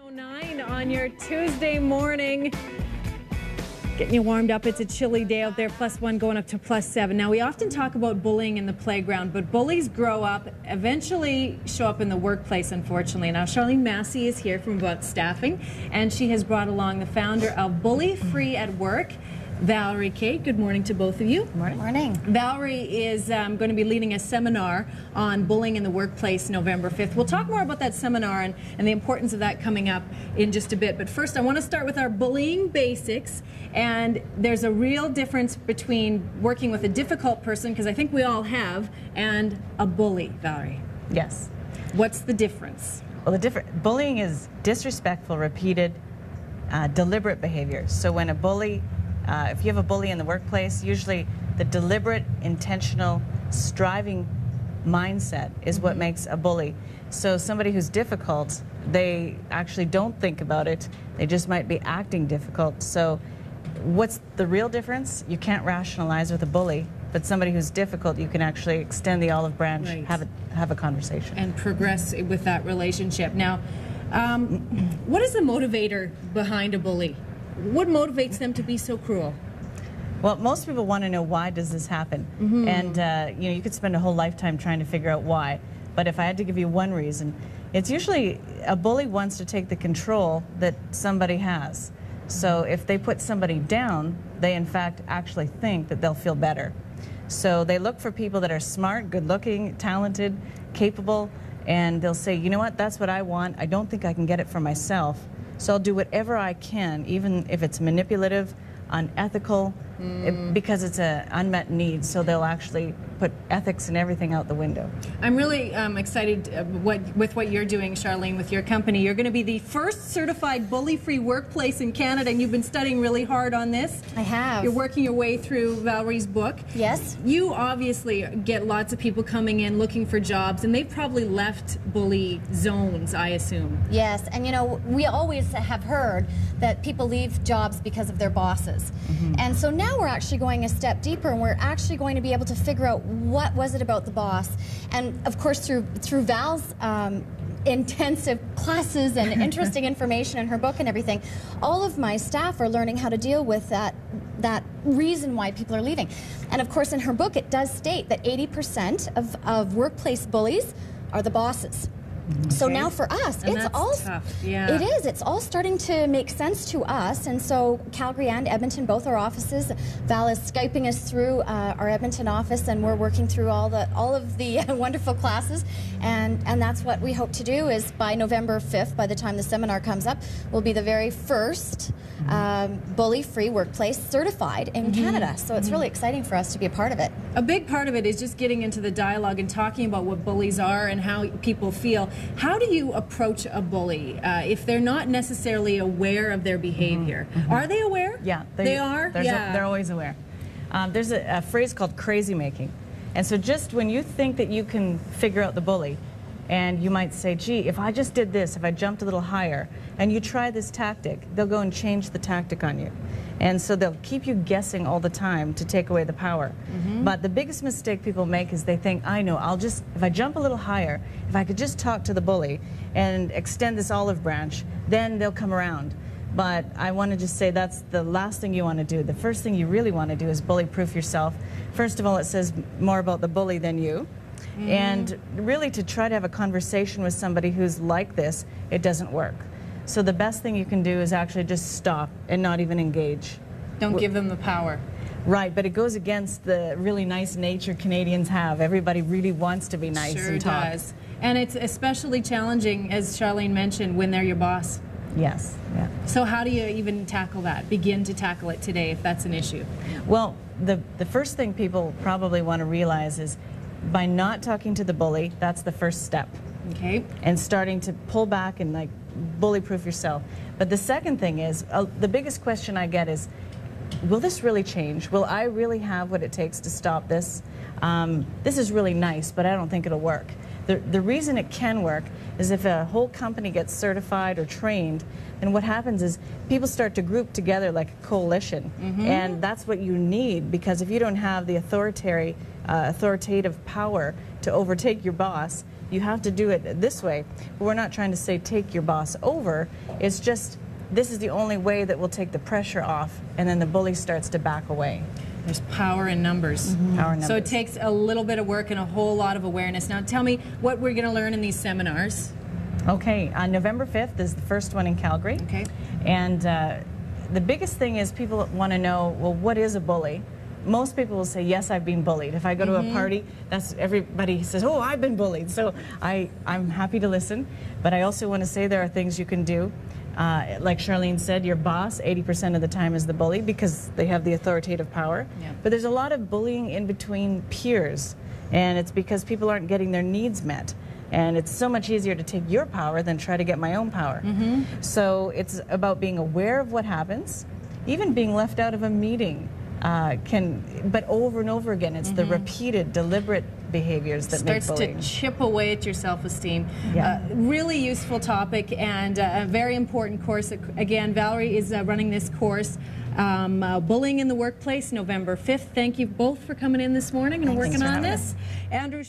9 on your Tuesday morning. Getting you warmed up. It's a chilly day out there, +1 going up to +7. Now, we often talk about bullying in the playground, but bullies grow up, eventually show up in the workplace, unfortunately. Now, Charlene Massey is here from About Staffing, and she has brought along the founder of Bully Free at Work, Valerie Kate. Good morning to both of you. Good morning. Morning. Valerie is going to be leading a seminar on bullying in the workplace November 5th. We'll talk more about that seminar and the importance of that coming up in just a bit. But first, I want to start with our bullying basics. And there's a real difference between working with a difficult person, because I think we all have, and a bully, Valerie. Yes. What's the difference? Well, bullying is disrespectful, repeated, deliberate behavior. So when a bully, if you have a bully in the workplace, usually the deliberate, intentional, striving mindset is what makes a bully. So somebody who's difficult, they actually don't think about it. They just might be acting difficult. So what's the real difference? You can't rationalize with a bully, but somebody who's difficult, you can actually extend the olive branch, right. have a conversation. And progress with that relationship. Now, what is the motivator behind a bully? What motivates them to be so cruel? Well, most people want to know, why does this happen? And you could spend a whole lifetime trying to figure out why. But if I had to give you one reason, it's usually a bully wants to take the control that somebody has. So if they put somebody down, they in fact actually think that they'll feel better. So they look for people that are smart, good-looking, talented, capable, and they'll say, you know what, that's what I want. I don't think I can get it for myself. So I'll do whatever I can, even if it's manipulative, unethical, because it's an unmet need. So they'll actually put ethics and everything out the window. I'm really excited with what you're doing, Charlene, with your company. You're going to be the first certified bully-free workplace in Canada, and you've been studying really hard on this. I have. You're working your way through Valerie's book. Yes. You obviously get lots of people coming in looking for jobs, and they've probably left bully zones, I assume. Yes, and you know, we always have heard that people leave jobs because of their bosses. And so now we're actually going a step deeper, and we're actually going to be able to figure out what was it about the boss. And of course, through Val's intensive classes and interesting information in her book and everything, all of my staff are learning how to deal with that reason why people are leaving. And of course, in her book, it does state that 80% of workplace bullies are the bosses. So now for us, and it's all tough. Yeah. It is. It's all starting to make sense to us. And so Calgary and Edmonton, both our offices, Val is Skyping us through our Edmonton office, and we're working through all of the wonderful classes. And that's what we hope to do, is by November 5th, by the time the seminar comes up, we'll be the very first bully-free workplace certified in Canada. So it's really exciting for us to be a part of it. A big part of it is just getting into the dialogue and talking about what bullies are and how people feel. How do you approach a bully if they're not necessarily aware of their behavior? Are they aware? Yeah, they are. They're always aware. There's a phrase called crazy making, and so just when you think that you can figure out the bully, and you might say, gee, if I just did this, if I jumped a little higher, and you try this tactic, they'll go and change the tactic on you. And so they'll keep you guessing all the time to take away the power. But the biggest mistake people make is they think, I know, if I jump a little higher, if I could just talk to the bully and extend this olive branch, then they'll come around. But I want to just say that's the last thing you want to do. The first thing you really want to do is bully-proof yourself. First of all, it says more about the bully than you. And really, to try to have a conversation with somebody who's like this, it doesn't work. So the best thing you can do is actually just stop and not even engage. Don't give them the power. Right, but it goes against the really nice nature Canadians have. Everybody really wants to be nice and talk. Sure does. And it's especially challenging, as Charlene mentioned, when they're your boss. Yes. Yeah. So how do you even tackle that? Begin to tackle it today if that's an issue? Well, the first thing people probably want to realize is, by not talking to the bully, that's the first step. Okay. And starting to pull back and like bully-proof yourself. But the second thing is, the biggest question I get is, will this really change? Will I really have what it takes to stop this? This is really nice, but I don't think it'll work. The reason it can work is if a whole company gets certified or trained, then what happens is people start to group together like a coalition. And that's what you need, because if you don't have the authoritative power to overtake your boss, you have to do it this way. But we're not trying to say take your boss over. It's just this is the only way that will take the pressure off, and then the bully starts to back away. There's power in numbers. Power in numbers. So it takes a little bit of work and a whole lot of awareness. Now tell me what we're going to learn in these seminars. Okay, on November 5th is the first one in Calgary. Okay. And the biggest thing is people want to know, well, what is a bully? Most people will say, yes, I've been bullied. If I go to a party, that's everybody says, oh, I've been bullied. So I'm happy to listen. But I also want to say there are things you can do. Like Charlene said, your boss 80% of the time is the bully because they have the authoritative power. Yeah. But there's a lot of bullying in between peers, and it's because people aren't getting their needs met. And it's so much easier to take your power than try to get my own power. So it's about being aware of what happens, even being left out of a meeting. But over and over again, it's the repeated, deliberate behaviors that make bullying. Starts to chip away at your self-esteem. Yeah. Really useful topic and a very important course. Again, Valerie is running this course, Bullying in the Workplace, November 5th. Thank you both for coming in this morning and working on this. Andrew.